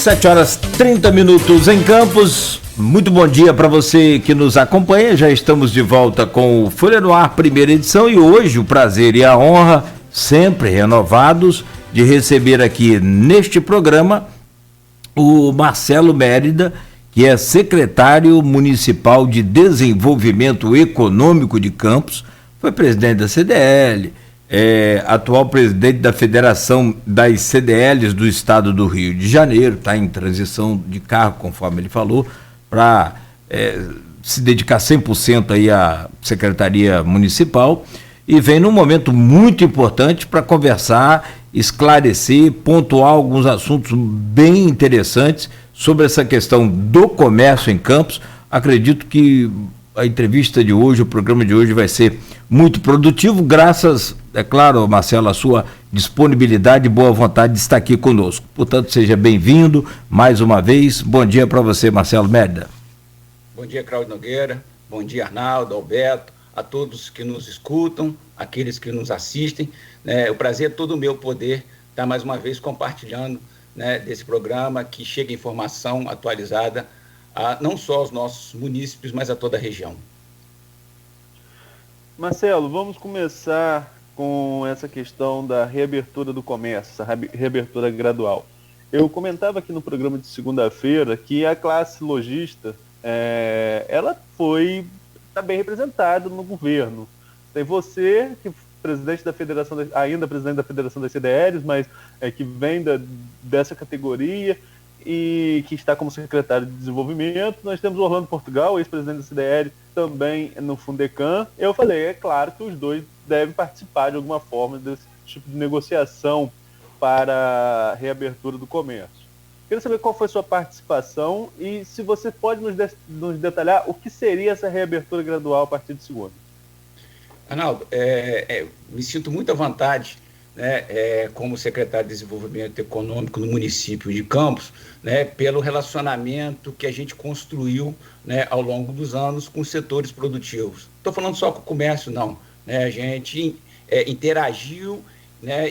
7h30 em Campos. Muito bom dia para você que nos acompanha. Já estamos de volta com o Folha no Ar, primeira edição, e hoje o prazer e a honra, sempre renovados, de receber aqui neste programa o Marcelo Mérida, que é secretário municipal de Desenvolvimento Econômico de Campos, foi presidente da CDL, atual presidente da Federação das CDLs do Estado do Rio de Janeiro, está em transição de cargo, conforme ele falou, para se dedicar 100% aí à Secretaria Municipal, e vem num momento muito importante para conversar, esclarecer, pontuar alguns assuntos bem interessantes sobre essa questão do comércio em Campos. Acredito que a entrevista de hoje, o programa de hoje vai ser muito produtivo, graças, é claro, Marcelo, a sua disponibilidade e boa vontade de estar aqui conosco. Portanto, seja bem-vindo mais uma vez. Bom dia para você, Marcelo Mérida. Bom dia, Cláudio Nogueira. Bom dia, Arnaldo, Alberto, a todos que nos escutam, aqueles que nos assistem. O prazer é todo meu poder estar mais uma vez compartilhando, desse programa que chega informação atualizada não só aos nossos munícipes, mas a toda a região. Marcelo, vamos começar com essa questão da reabertura do comércio, essa reabertura gradual. Eu comentava aqui no programa de segunda-feira que a classe lojista, ela está bem representada no governo. Tem você, que presidente da Federação, ainda presidente da Federação das CDLs, mas que vem dessa categoria e que está como secretário de Desenvolvimento. Nós temos o Orlando Portugal, ex-presidente da CDL, também no Fundecam. Eu falei, é claro que os dois devem participar de alguma forma desse tipo de negociação para a reabertura do comércio. Queria saber qual foi a sua participação e se você pode nos detalhar o que seria essa reabertura gradual a partir de segunda. Arnaldo, me sinto muito à vontade, como secretário de Desenvolvimento Econômico no município de Campos, pelo relacionamento que a gente construiu, ao longo dos anos com os setores produtivos. Estou falando só com o comércio, não. A gente interagiu,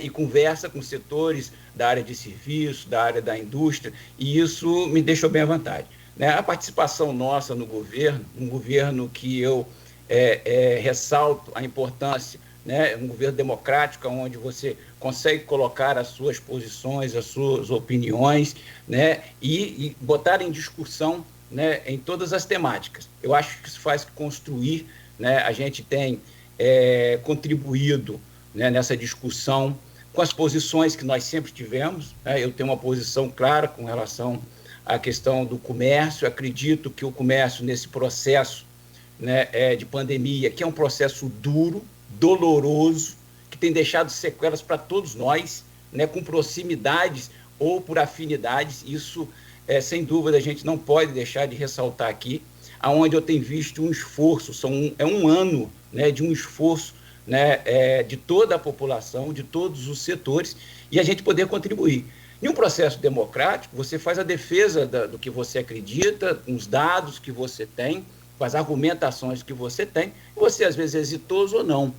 e conversa com setores da área de serviço, da área da indústria, e isso me deixou bem à vontade. A participação nossa no governo, um governo que eu ressalto a importância, um governo democrático, onde você consegue colocar as suas posições, as suas opiniões, e botar em discussão, em todas as temáticas. Eu acho que isso faz construir, a gente tem contribuído, nessa discussão com as posições que nós sempre tivemos. Eu tenho uma posição clara com relação à questão do comércio. Acredito que o comércio, nesse processo de pandemia, que é um processo duro, doloroso, que tem deixado sequelas para todos nós, com proximidades ou por afinidades. Isso, sem dúvida, a gente não pode deixar de ressaltar aqui, aonde eu tenho visto um esforço, é um ano, de um esforço, de toda a população, de todos os setores, e a gente poder contribuir. Em um processo democrático, você faz a defesa do que você acredita, com os dados que você tem, com as argumentações que você tem, você às vezes é exitoso ou não.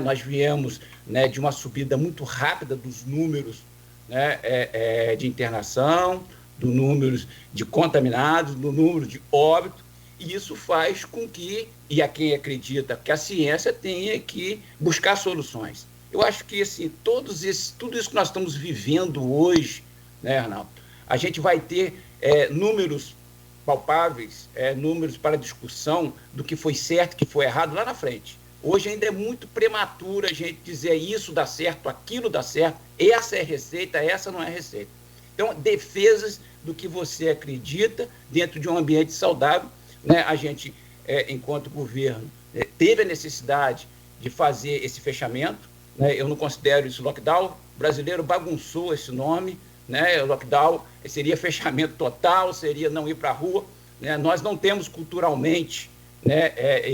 Nós viemos, de uma subida muito rápida dos números, de internação, do número de contaminados, do número de óbitos, e isso faz com que, e a quem acredita que a ciência tenha que buscar soluções. Eu acho que assim, tudo isso que nós estamos vivendo hoje, Arnaldo, a gente vai ter números palpáveis, números para discussão do que foi certo, que foi errado lá na frente. Hoje ainda é muito prematuro a gente dizer isso dá certo, aquilo dá certo, essa é receita, essa não é receita. Então, defesas do que você acredita dentro de um ambiente saudável, a gente, enquanto governo, teve a necessidade de fazer esse fechamento, eu não considero isso lockdown, o brasileiro bagunçou esse nome, lockdown seria fechamento total, seria não ir para a rua, nós não temos culturalmente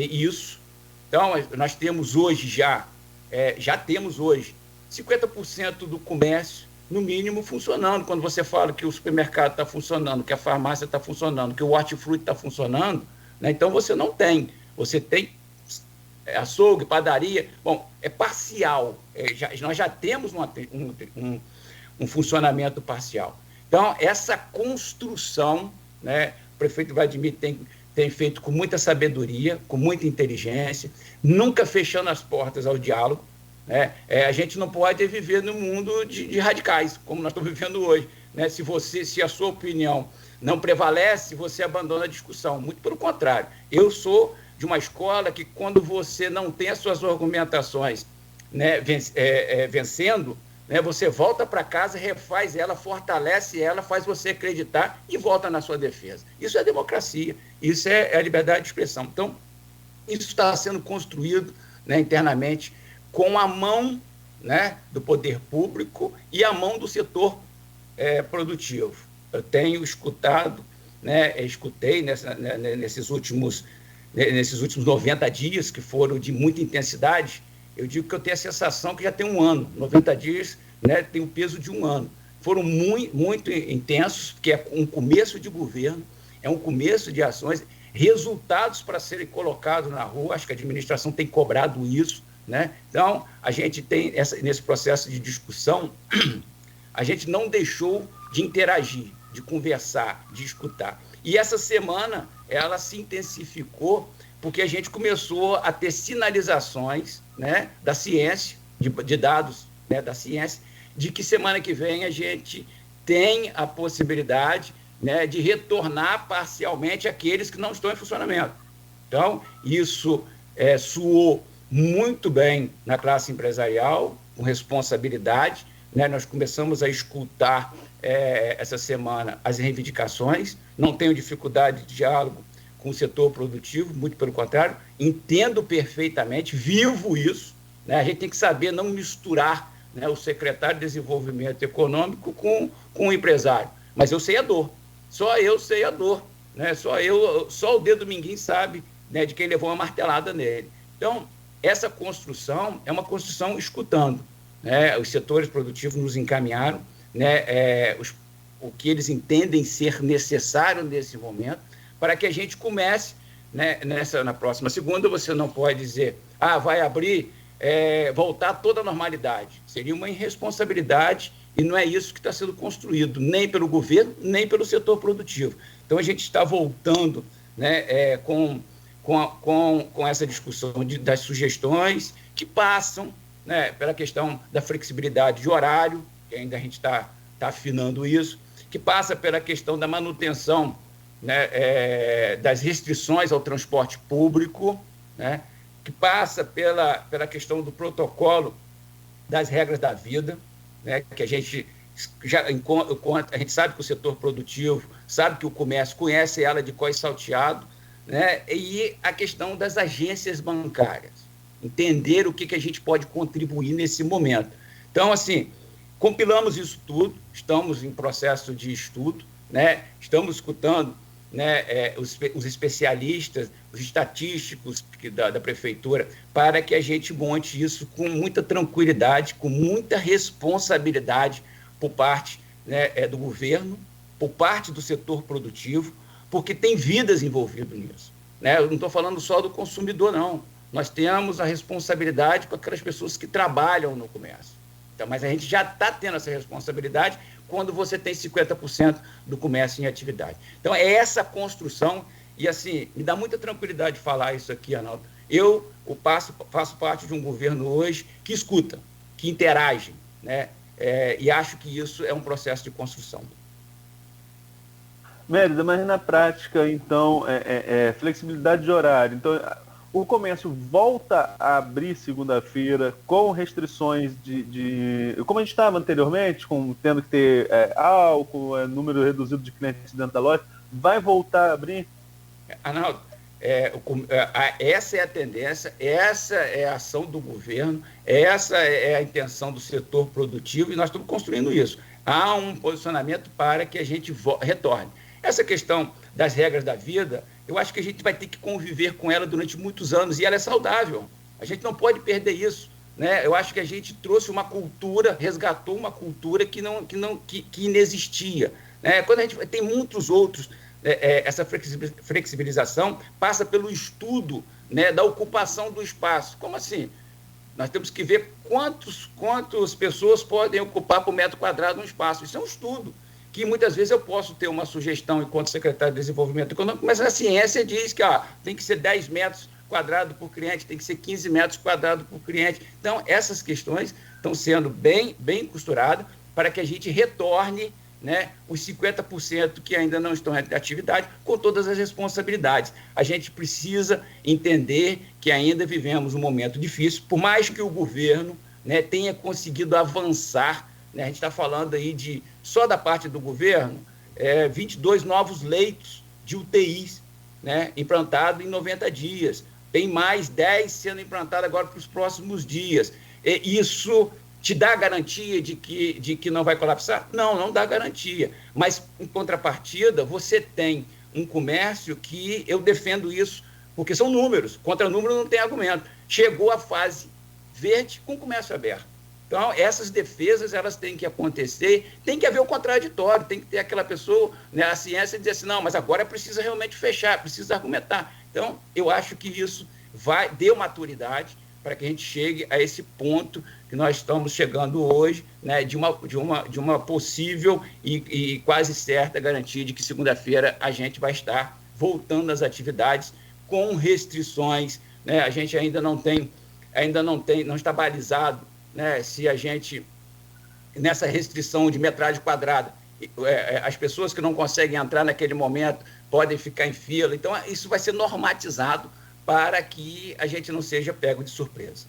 isso. Então, nós temos hoje já temos hoje 50% do comércio, no mínimo, funcionando. Quando você fala que o supermercado está funcionando, que a farmácia está funcionando, que o hortifruti está funcionando, então você não tem. Você tem açougue, padaria, bom, é parcial. Nós já temos um funcionamento parcial. Então, essa construção, né, o prefeito Vladimir tem feito com muita sabedoria, com muita inteligência, nunca fechando as portas ao diálogo, né? A gente não pode viver num mundo de radicais, como nós estamos vivendo hoje, né? Se a sua opinião não prevalece, você abandona a discussão. Muito pelo contrário. Eu sou de uma escola que, quando você não tem as suas argumentações, né, vencendo, né, você volta para casa, refaz ela, fortalece ela, faz você acreditar e volta na sua defesa. Isso é democracia, isso é a liberdade de expressão. Então, isso está sendo construído, né, internamente, com a mão, né, do poder público e a mão do setor produtivo. Eu tenho escutado, né, escutei nesses últimos 90 dias, que foram de muita intensidade. Eu digo que eu tenho a sensação que já tem um ano. 90 dias, né, tem o peso de um ano. Foram muito intensos, porque é um começo de governo, é um começo de ações, resultados para serem colocados na rua. Acho que a administração tem cobrado isso, né? Então, a gente tem, nesse processo de discussão, a gente não deixou de interagir, de conversar, de escutar. E essa semana, ela se intensificou, porque a gente começou a ter sinalizações, né, da ciência, de dados, né, da ciência, de que semana que vem a gente tem a possibilidade, né, de retornar parcialmente aqueles que não estão em funcionamento. Então, isso soou muito bem na classe empresarial, com responsabilidade, né? Nós começamos a escutar essa semana as reivindicações, não tenho dificuldade de diálogo com o setor produtivo, muito pelo contrário, entendo perfeitamente, vivo isso, né? A gente tem que saber não misturar, né, o secretário de Desenvolvimento Econômico com o empresário, mas eu sei a dor, só eu sei a dor, né? Só o dedo minguim sabe, né, de quem levou uma martelada nele. Então, essa construção é uma construção escutando, né? Os setores produtivos nos encaminharam, né, o que eles entendem ser necessário nesse momento, para que a gente comece, né, na próxima segunda. Você não pode dizer, vai abrir, voltar toda a normalidade. Seria uma irresponsabilidade, e não é isso que está sendo construído, nem pelo governo, nem pelo setor produtivo. Então, a gente está voltando, né, com essa discussão das sugestões que passam, né, pela questão da flexibilidade de horário, que ainda a gente está afinando isso, que passa pela questão da manutenção, né, das restrições ao transporte público, né, que passa pela questão do protocolo das regras da vida, né, que a gente sabe que o setor produtivo, sabe que o comércio conhece ela de có e salteado, né, e a questão das agências bancárias, entender o que a gente pode contribuir nesse momento. Então, assim, compilamos isso tudo, estamos em processo de estudo, né, estamos escutando, né, os especialistas, os estatísticos da prefeitura, para que a gente monte isso com muita tranquilidade, com muita responsabilidade por parte, né, do governo, por parte do setor produtivo, porque tem vidas envolvidas nisso, né? Eu não estou falando só do consumidor, não. Nós temos a responsabilidade com aquelas pessoas que trabalham no comércio. Então, mas a gente já está tendo essa responsabilidade quando você tem 50% do comércio em atividade. Então, é essa construção, e assim, me dá muita tranquilidade falar isso aqui, Arnaldo. Eu faço parte de um governo hoje que escuta, que interage, né? E acho que isso é um processo de construção. Mérida, mas na prática, então, flexibilidade de horário. Então, o comércio volta a abrir segunda-feira com restrições como a gente estava anteriormente, tendo que ter álcool, número reduzido de clientes dentro da loja, vai voltar a abrir? Arnaldo, essa é a tendência, essa é a ação do governo, essa é a intenção do setor produtivo, e nós estamos construindo isso. Há um posicionamento para que a gente retorne. Essa questão das regras da vida, eu acho que a gente vai ter que conviver com ela durante muitos anos, e ela é saudável. A gente não pode perder isso, né? Eu acho que a gente trouxe uma cultura, resgatou uma cultura que inexistia, né? Quando a gente tem muitos outros, essa flexibilização passa pelo estudo, né, da ocupação do espaço. Como assim? Nós temos que ver quantas pessoas podem ocupar por metro quadrado um espaço. Isso é um estudo. que muitas vezes eu posso ter uma sugestão enquanto secretário de Desenvolvimento Econômico, mas a ciência diz que tem que ser 10 metros quadrados por cliente, tem que ser 15 metros quadrados por cliente. Então, essas questões estão sendo bem costuradas para que a gente retorne, né, os 50% que ainda não estão em atividade, com todas as responsabilidades. A gente precisa entender que ainda vivemos um momento difícil, por mais que o governo, né, tenha conseguido avançar, né, a gente está falando aí só da parte do governo, 22 novos leitos de UTIs, né, implantados em 90 dias. Tem mais 10 sendo implantados agora para os próximos dias. Isso te dá garantia de que não vai colapsar? Não dá garantia. Mas, em contrapartida, você tem um comércio que eu defendo isso, porque são números. Contra número não tem argumento. Chegou a fase verde com comércio aberto. Então, essas defesas, elas têm que acontecer, tem que haver o contraditório, tem que ter aquela pessoa, né, a ciência dizer assim, não, mas agora precisa realmente fechar, precisa argumentar. Então, eu acho que isso deu maturidade para que a gente chegue a esse ponto que nós estamos chegando hoje, né, de uma possível e quase certa garantia de que segunda-feira a gente vai estar voltando às atividades com restrições, né? A gente ainda não está balizado, né, se a gente, nessa restrição de metragem quadrada, as pessoas que não conseguem entrar naquele momento podem ficar em fila. Então, isso vai ser normatizado para que a gente não seja pego de surpresa.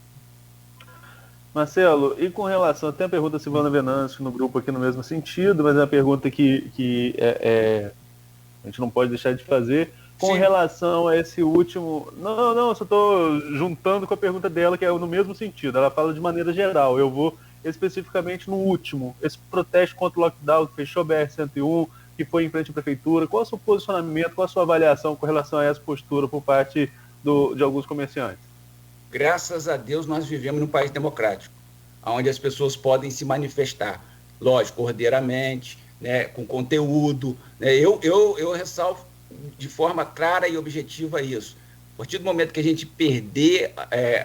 Marcelo, e com relação, até a pergunta da Silvana Venâncio no grupo aqui no mesmo sentido, mas é uma pergunta que a gente não pode deixar de fazer, com Sim. relação a esse último... Não, eu só estou juntando com a pergunta dela, que é no mesmo sentido. Ela fala de maneira geral. Eu vou especificamente no último. Esse protesto contra o lockdown que fechou a BR-101, que foi em frente à prefeitura. Qual é o seu posicionamento, qual a sua avaliação com relação a essa postura por parte de alguns comerciantes? Graças a Deus, nós vivemos num país democrático, onde as pessoas podem se manifestar, lógico, ordeiramente, né, com conteúdo. Né? Eu ressalvo de forma clara e objetiva isso. A partir do momento que a gente perder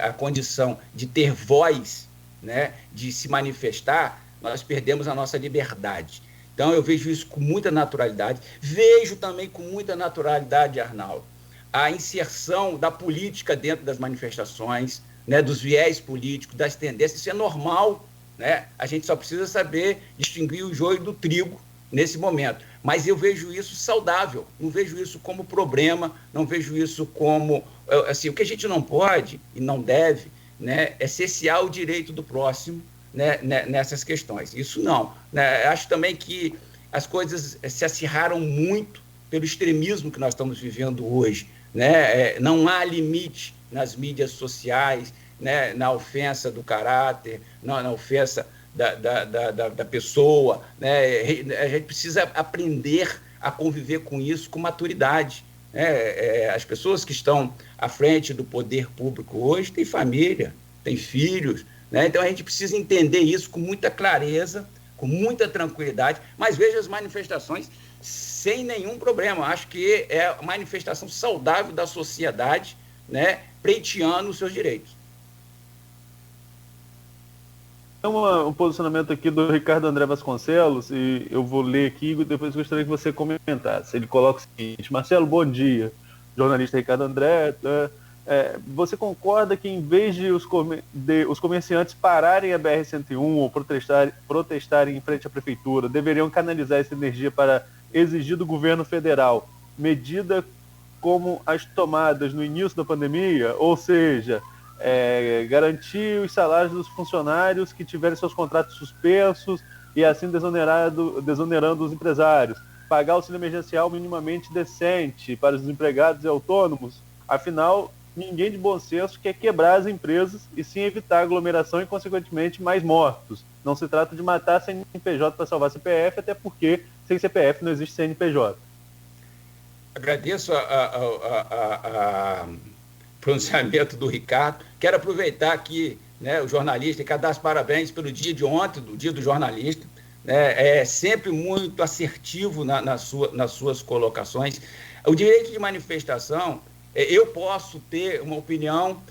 a condição de ter voz, né, de se manifestar, nós perdemos a nossa liberdade. Então, eu vejo isso com muita naturalidade. Vejo também com muita naturalidade, Arnaldo, a inserção da política dentro das manifestações, né, dos viés políticos, das tendências. Isso é normal, né? A gente só precisa saber distinguir o joio do trigo nesse momento. Mas eu vejo isso saudável, não vejo isso como problema, não vejo isso como... Assim, o que a gente não pode e não deve, né, é cessear o direito do próximo, né, nessas questões. Isso não. Né? Acho também que as coisas se acirraram muito pelo extremismo que nós estamos vivendo hoje. Né? Não há limite nas mídias sociais, né, na ofensa do caráter, na ofensa da pessoa, né? A gente precisa aprender a conviver com isso com maturidade. As pessoas que estão à frente do poder público hoje têm família, têm filhos, né? Então a gente precisa entender isso com muita clareza, com muita tranquilidade, mas veja as manifestações sem nenhum problema. Acho que é a manifestação saudável da sociedade, né, pleiteando os seus direitos. Tem um posicionamento aqui do Ricardo André Vasconcelos, e eu vou ler aqui e depois gostaria que você comentasse. Ele coloca o seguinte: Marcelo, bom dia. Jornalista Ricardo André, você concorda que em vez de os comerciantes pararem a BR-101 ou protestarem em frente à prefeitura, deveriam canalizar essa energia para exigir do governo federal medida como as tomadas no início da pandemia, ou seja... garantir os salários dos funcionários que tiverem seus contratos suspensos e assim desonerando os empresários, pagar auxílio emergencial minimamente decente para os desempregados e autônomos? Afinal, ninguém de bom senso quer quebrar as empresas e sim evitar aglomeração e, consequentemente, mais mortos. Não se trata de matar CNPJ para salvar CPF, até porque sem CPF não existe CNPJ. Agradeço a pronunciamento do Ricardo. Quero aproveitar aqui, né, o jornalista, e quero dar os parabéns pelo dia de ontem, do dia do jornalista. Né, é sempre muito assertivo nas suas colocações. O direito de manifestação, eu posso ter uma opinião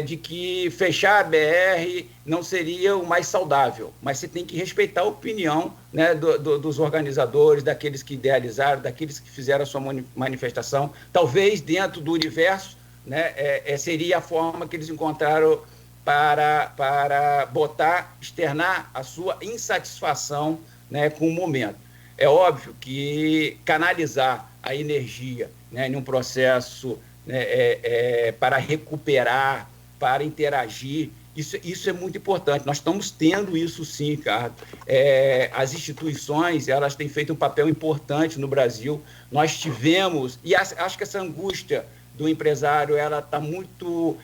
de que fechar a BR não seria o mais saudável, mas você tem que respeitar a opinião, né, dos organizadores, daqueles que idealizaram, daqueles que fizeram a sua manifestação. Talvez dentro do universo, né, seria a forma que eles encontraram para externar a sua insatisfação, né, com o momento. É óbvio que canalizar a energia, né, em um processo, né, para recuperar, para interagir, isso é muito importante. Nós estamos tendo isso sim, Ricardo. As instituições, elas têm feito um papel importante no Brasil. Nós tivemos, e acho que essa angústia do empresário, ela está muito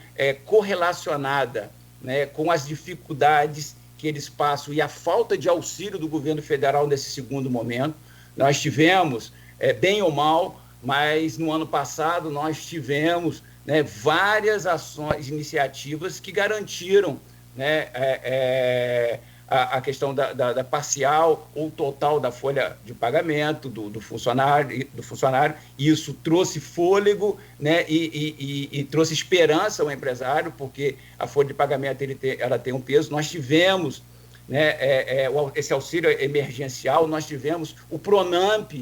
correlacionada, né, com as dificuldades que eles passam e a falta de auxílio do governo federal nesse segundo momento. Nós tivemos, bem ou mal, mas no ano passado nós tivemos, né, várias ações, iniciativas que garantiram, né, a questão da parcial ou total da folha de pagamento do funcionário, e isso trouxe fôlego, né, e trouxe esperança ao empresário, porque a folha de pagamento ela tem um peso. Nós tivemos, né, esse auxílio emergencial, nós tivemos o Pronamp,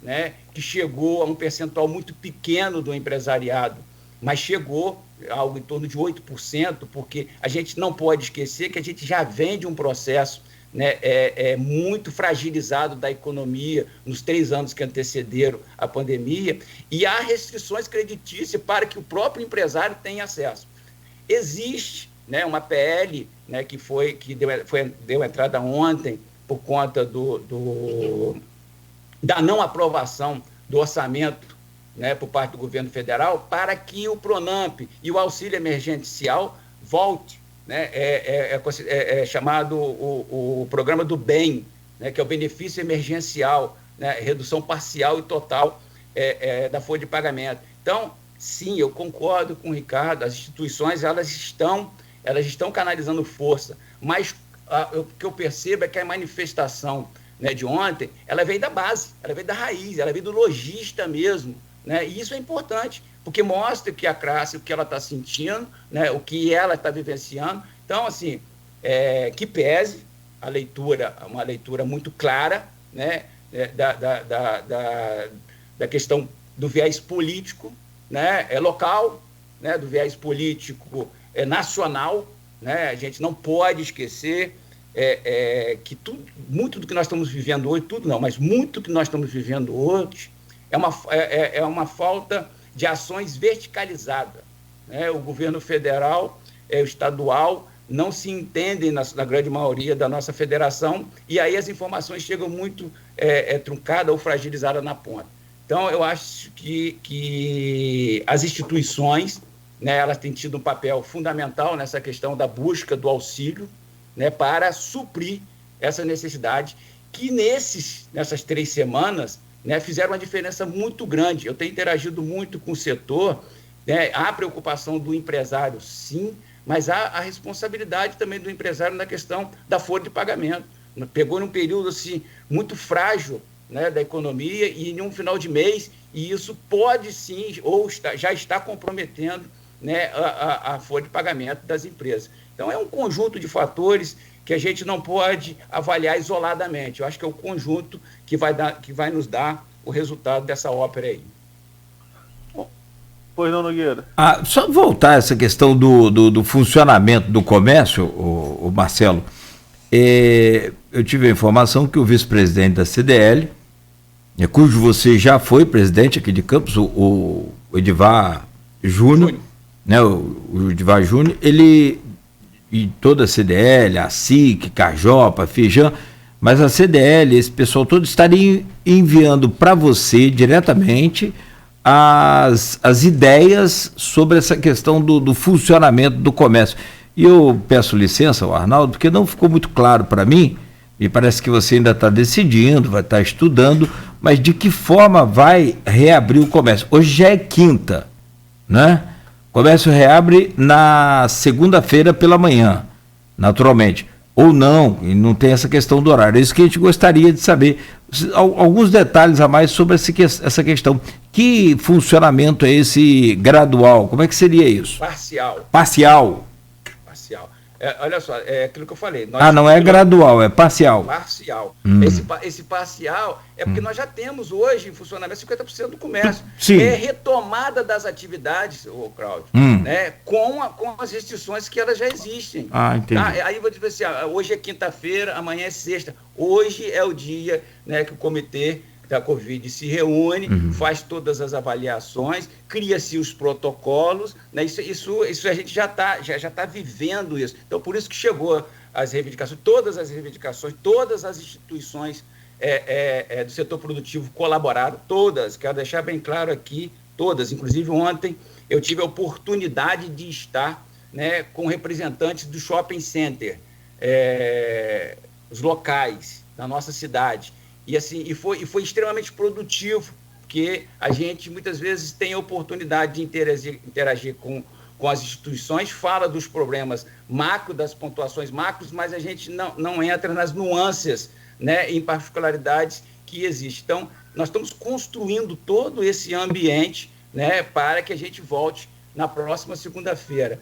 né, que chegou a um percentual muito pequeno do empresariado, mas chegou algo em torno de 8%, porque a gente não pode esquecer que a gente já vem de um processo, né, muito fragilizado da economia nos 3 anos que antecederam a pandemia, e há restrições creditícias para que o próprio empresário tenha acesso. Existe, né, uma PL, né, que deu entrada ontem por conta da não aprovação do orçamento, né, por parte do governo federal, para que o Pronamp e o auxílio emergencial volte, né, chamado o programa do bem, né, que é o benefício emergencial, né, redução parcial e total da folha de pagamento. Então, sim, eu concordo com o Ricardo, as instituições elas estão canalizando força, mas o que eu percebo é que a manifestação, né, de ontem, ela veio da base, ela veio da raiz, ela veio do lojista mesmo, né? E isso é importante, porque mostra que a classe, o que ela está sentindo, né, o que ela está vivenciando. Então, assim, que pese a leitura, uma leitura muito clara, né, da questão do viés político, né, local, né, do viés político nacional, né? A gente não pode esquecer que muito do que nós estamos vivendo hoje, tudo não, mas muito do que nós estamos vivendo hoje é uma falta de ações verticalizadas, né? O governo federal, o estadual, não se entendem na grande maioria da nossa federação, e aí as informações chegam muito truncadas ou fragilizadas na ponta. Então, eu acho que as instituições, né, elas têm tido um papel fundamental nessa questão da busca do auxílio, né, para suprir essa necessidade, que nessas 3 semanas, né, fizeram uma diferença muito grande. Eu tenho interagido muito com o setor, né, há a preocupação do empresário, sim, mas há a responsabilidade também do empresário na questão da folha de pagamento. Pegou num período assim, muito frágil, né, da economia, e em um final de mês, e isso pode sim, ou já está comprometendo, né, a folha de pagamento das empresas. Então, é um conjunto de fatores que a gente não pode avaliar isoladamente. Eu acho que é o conjunto que vai nos dar o resultado dessa ópera aí. Pois não, Nogueira? Só voltar a essa questão do funcionamento do comércio, o Marcelo. Eu tive a informação que o vice-presidente da CDL, cujo você já foi presidente aqui de Campos, o Edivar Júnior, né, o Edivar Júnior, ele... e toda a CDL, a SIC, Cajopa, Fijan, mas a CDL, esse pessoal todo, estaria enviando para você diretamente as ideias sobre essa questão do funcionamento do comércio. E eu peço licença ao Arnaldo, porque não ficou muito claro para mim, e parece que você ainda está decidindo, vai estar estudando, mas de que forma vai reabrir o comércio? Hoje já é quinta, né? O comércio reabre na segunda-feira pela manhã, naturalmente. ou não, e não tem essa questão do horário. É isso que a gente gostaria de saber. Alguns detalhes a mais sobre essa questão. Que funcionamento é esse gradual? Como é que seria isso? Parcial. Parcial. Olha só, é aquilo que eu falei. Não é gradual, é parcial. Parcial. Esse parcial é porque nós já temos hoje em funcionamento 50% do comércio. Sim. É retomada das atividades, Cláudio, né, com as restrições que elas já existem. Entendi. Tá? Aí vou dizer assim, hoje é quinta-feira, amanhã é sexta. Hoje é o dia, né, que o comitê da Covid se reúne, faz todas as avaliações, cria-se os protocolos, né? Isso a gente já tá vivendo isso. Então, por isso que chegou as reivindicações, todas as instituições do setor produtivo colaboraram, todas, quero deixar bem claro aqui, todas. Inclusive, ontem eu tive a oportunidade de estar, né, com representantes do shopping center, os locais da nossa cidade. E, assim, foi extremamente produtivo, porque a gente muitas vezes tem a oportunidade de interagir com as instituições, fala dos problemas macro, das pontuações macros, mas a gente não entra nas nuances, né, em particularidades que existem. Então, nós estamos construindo todo esse ambiente, né, para que a gente volte na próxima segunda-feira.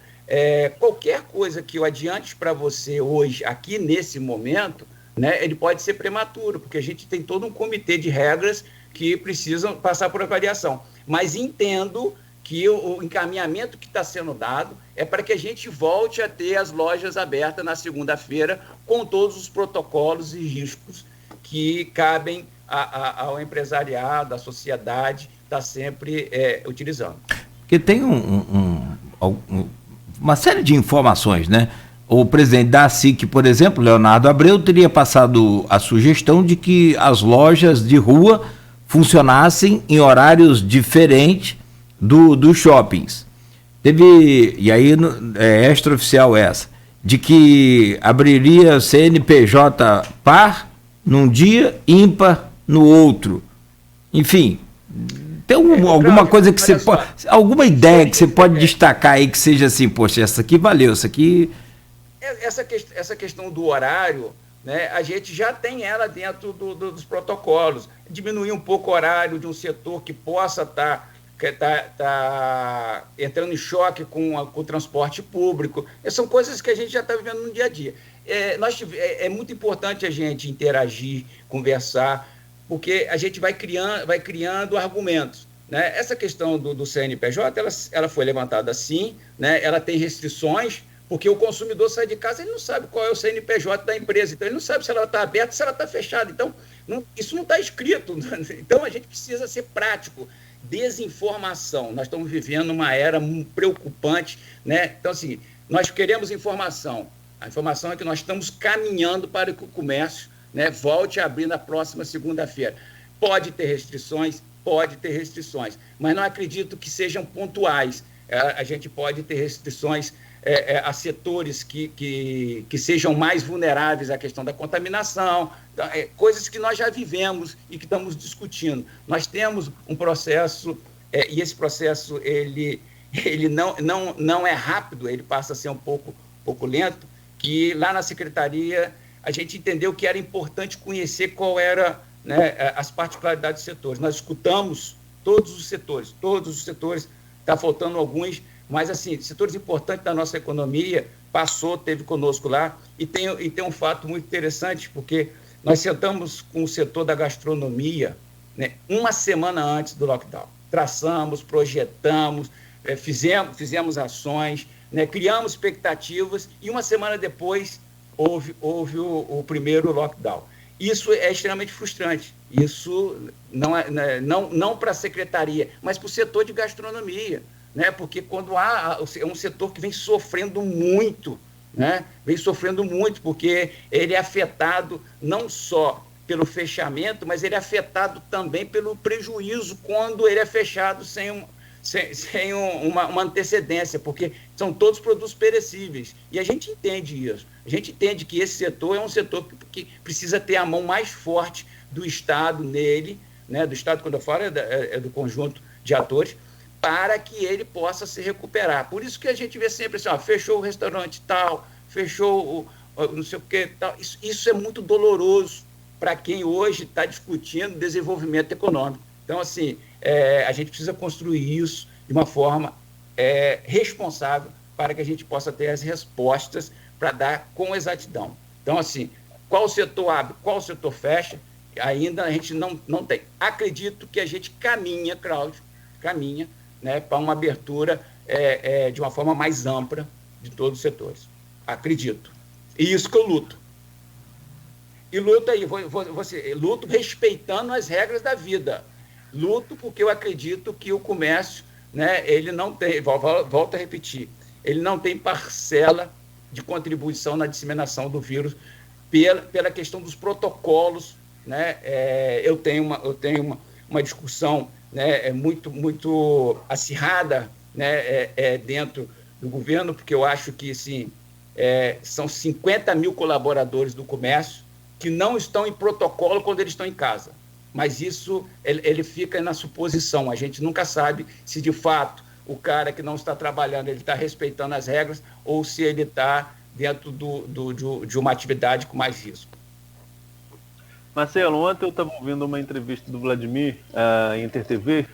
Qualquer coisa que eu adiante para você hoje, aqui nesse momento, né, ele pode ser prematuro, porque a gente tem todo um comitê de regras que precisam passar por avaliação. Mas entendo que o encaminhamento que está sendo dado é para que a gente volte a ter as lojas abertas na segunda-feira com todos os protocolos e riscos que cabem ao empresariado, à sociedade, está sempre utilizando. Porque tem uma série de informações, né? O presidente da SIC, por exemplo, Leonardo Abreu, teria passado a sugestão de que as lojas de rua funcionassem em horários diferentes dos shoppings. E aí é extraoficial essa, de que abriria CNPJ par num dia, ímpar no outro. Enfim, tem alguma coisa que você pode... Alguma ideia que você pode destacar aí que seja assim, poxa, essa aqui valeu, essa aqui... Essa questão do horário, né, a gente já tem ela dentro dos protocolos. Diminuir um pouco o horário de um setor que possa estar entrando em choque com o transporte público. São coisas que a gente já está vivendo no dia a dia. É muito importante a gente interagir, conversar, porque a gente vai criando argumentos. Né? Essa questão do CNPJ, ela foi levantada sim, né? Ela tem restrições, porque o consumidor sai de casa, ele não sabe qual é o CNPJ da empresa, então ele não sabe se ela está aberta, se ela está fechada. Então, isso não está escrito. Então, a gente precisa ser prático. Desinformação. Nós estamos vivendo uma era preocupante, né? Então, assim, nós queremos informação. A informação é que nós estamos caminhando para que o comércio, né, volte a abrir na próxima segunda-feira. Pode ter restrições, mas não acredito que sejam pontuais. A gente pode ter restrições a setores que sejam mais vulneráveis à questão da contaminação, coisas que nós já vivemos e que estamos discutindo. Nós temos um processo, e esse processo ele não é rápido, ele passa a ser um pouco lento, que lá na Secretaria a gente entendeu que era importante conhecer qual era, né, as particularidades dos setores. Nós escutamos todos os setores, está faltando alguns, mas, assim, setores importantes da nossa economia, teve conosco lá, e tem um fato muito interessante, porque nós sentamos com o setor da gastronomia, né, uma semana antes do lockdown. Traçamos, projetamos, fizemos ações, né, criamos expectativas, e uma semana depois houve o primeiro lockdown. Isso é extremamente frustrante. Isso não para a secretaria, mas para o setor de gastronomia. Né? Porque quando é um setor que vem sofrendo muito, né? Porque ele é afetado não só pelo fechamento, mas ele é afetado também pelo prejuízo quando ele é fechado sem uma antecedência, porque são todos produtos perecíveis. E a gente entende isso. A gente entende que esse setor é um setor que precisa ter a mão mais forte do Estado nele, né? Do Estado, quando eu falo, é do conjunto de atores, para que ele possa se recuperar. Por isso que a gente vê sempre assim, fechou o restaurante tal, fechou não sei o que, tal. Isso é muito doloroso para quem hoje está discutindo desenvolvimento econômico. Então, assim, a gente precisa construir isso de uma forma responsável para que a gente possa ter as respostas para dar com exatidão. Então, assim, qual setor abre, qual setor fecha, ainda a gente não tem. Acredito que a gente caminha, Cláudio, né, para uma abertura de uma forma mais ampla de todos os setores. Acredito. E isso que eu luto. E luto aí, luto respeitando as regras da vida. Luto porque eu acredito que o comércio, né, ele não tem, volto a repetir, ele não tem parcela de contribuição na disseminação do vírus pela questão dos protocolos, né? Eu tenho uma discussão, né, muito acirrada, né, dentro do governo, porque eu acho que assim, são 50 mil colaboradores do comércio que não estão em protocolo quando eles estão em casa. Mas isso, ele fica na suposição. A gente nunca sabe se, de fato, o cara que não está trabalhando, ele está respeitando as regras ou se ele está dentro de uma atividade com mais risco. Marcelo, ontem eu estava ouvindo uma entrevista do Vladimir em Inter TV,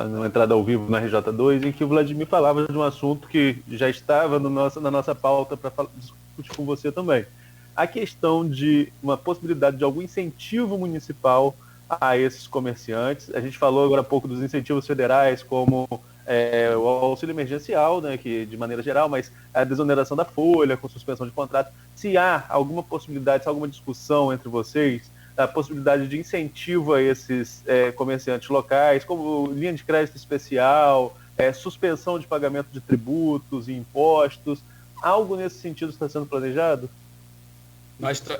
numa entrada ao vivo na RJ2, em que o Vladimir falava de um assunto que já estava na nossa pauta para discutir com você também. A questão de uma possibilidade de algum incentivo municipal a esses comerciantes. A gente falou agora há pouco dos incentivos federais, como o auxílio emergencial, né, que de maneira geral, mas a desoneração da folha, com suspensão de contrato. Se há alguma possibilidade, se há alguma discussão entre vocês, a possibilidade de incentivo a esses comerciantes locais, como linha de crédito especial, suspensão de pagamento de tributos e impostos, algo nesse sentido está sendo planejado?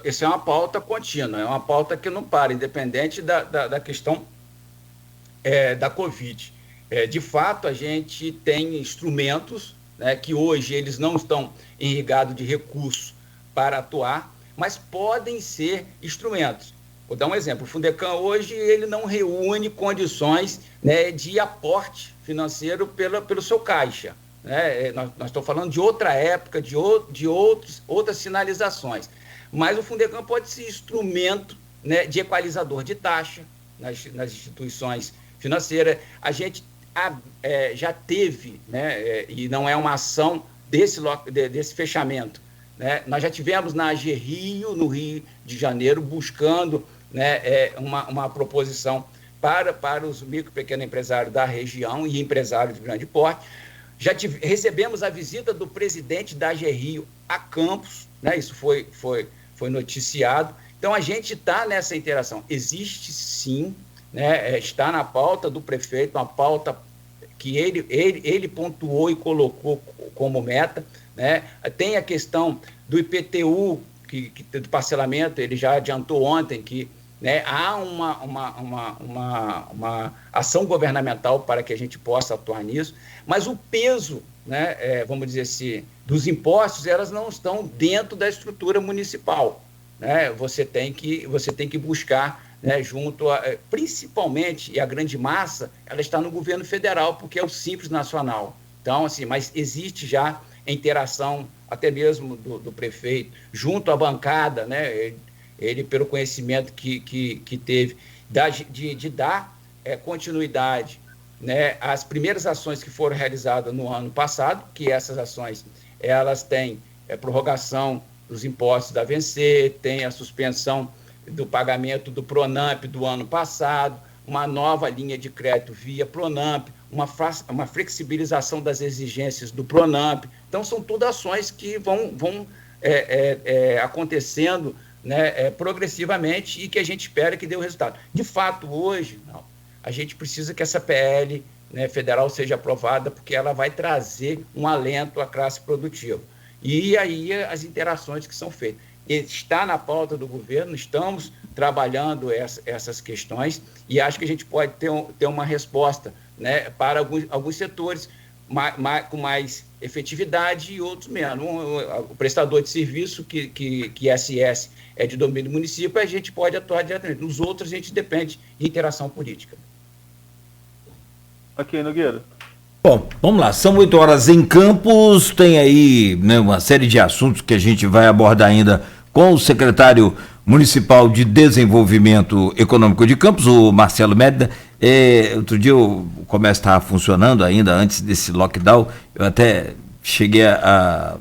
Isso é uma pauta contínua, é uma pauta que não para, independente da questão da Covid. De fato, a gente tem instrumentos, né, que hoje eles não estão irrigados de recursos para atuar, mas podem ser instrumentos. Vou dar um exemplo. O Fundecam hoje ele não reúne condições, né, de aporte financeiro pelo seu caixa. Né? Nós estamos falando de outra época, de outras sinalizações. Mas o Fundecam pode ser instrumento, né, de equalizador de taxa nas instituições financeiras. A gente já teve, né, e não é uma ação desse fechamento, né? Nós já tivemos na AG Rio, no Rio de Janeiro, buscando, né, uma proposição para os micro e pequenos empresários da região e empresários de grande porte. Recebemos a visita do presidente da AG Rio a Campos, né? Isso foi noticiado. Então, a gente está nessa interação. Existe, sim, né? Está na pauta do prefeito, uma pauta que ele pontuou e colocou como meta, né? Tem a questão do IPTU, do parcelamento, ele já adiantou ontem que, né, há uma ação governamental para que a gente possa atuar nisso, mas o peso, né, vamos dizer assim, dos impostos, elas não estão dentro da estrutura municipal, né? Você tem que buscar, né, principalmente, e a grande massa, ela está no governo federal, porque é o Simples Nacional. Então, assim, mas existe já interação, até mesmo do prefeito, junto à bancada, né? Ele pelo conhecimento que teve, de dar continuidade, né, às primeiras ações que foram realizadas no ano passado, que essas ações, elas têm prorrogação dos impostos da Vencer, tem a suspensão do pagamento do Pronamp do ano passado, uma nova linha de crédito via Pronamp, uma flexibilização das exigências do Pronamp. Então, são tudo ações que vão acontecendo, né, progressivamente, e que a gente espera que dê o resultado. De fato, hoje, a gente precisa que essa PL, né, federal seja aprovada, porque ela vai trazer um alento à classe produtiva. E aí as interações que são feitas. Está na pauta do governo, estamos trabalhando essas questões e acho que a gente pode ter uma resposta, né, para alguns setores com mais efetividade e outros menos. O prestador de serviço, que SS é de domínio do município, a gente pode atuar diretamente. Nos outros, a gente depende de interação política. Ok, Nogueira. Bom, vamos lá, são 8 horas em Campos, tem aí, né, uma série de assuntos que a gente vai abordar ainda com o secretário municipal de Desenvolvimento Econômico de Campos, o Marcelo Médida. Outro dia o comércio estava funcionando ainda antes desse lockdown, eu até cheguei a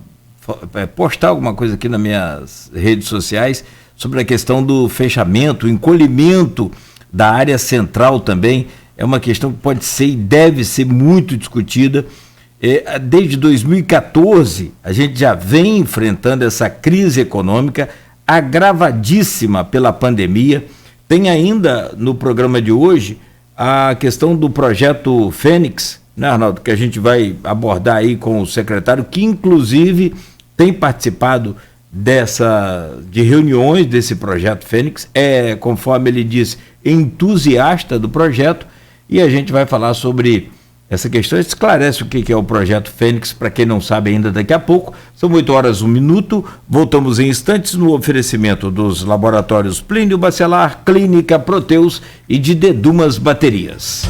postar alguma coisa aqui nas minhas redes sociais sobre a questão do fechamento, o encolhimento da área central também. É uma questão que pode ser e deve ser muito discutida. Desde 2014, a gente já vem enfrentando essa crise econômica agravadíssima pela pandemia. Tem ainda no programa de hoje a questão do projeto Fênix, né, Arnaldo, que a gente vai abordar aí com o secretário, que inclusive tem participado de reuniões desse projeto Fênix, conforme ele disse, entusiasta do projeto, e a gente vai falar sobre essa questão. Esclarece o que é o projeto Fênix, para quem não sabe ainda, daqui a pouco. São 8h01, voltamos em instantes no oferecimento dos laboratórios Plínio Bacelar, Clínica Proteus e de Dedumas Baterias.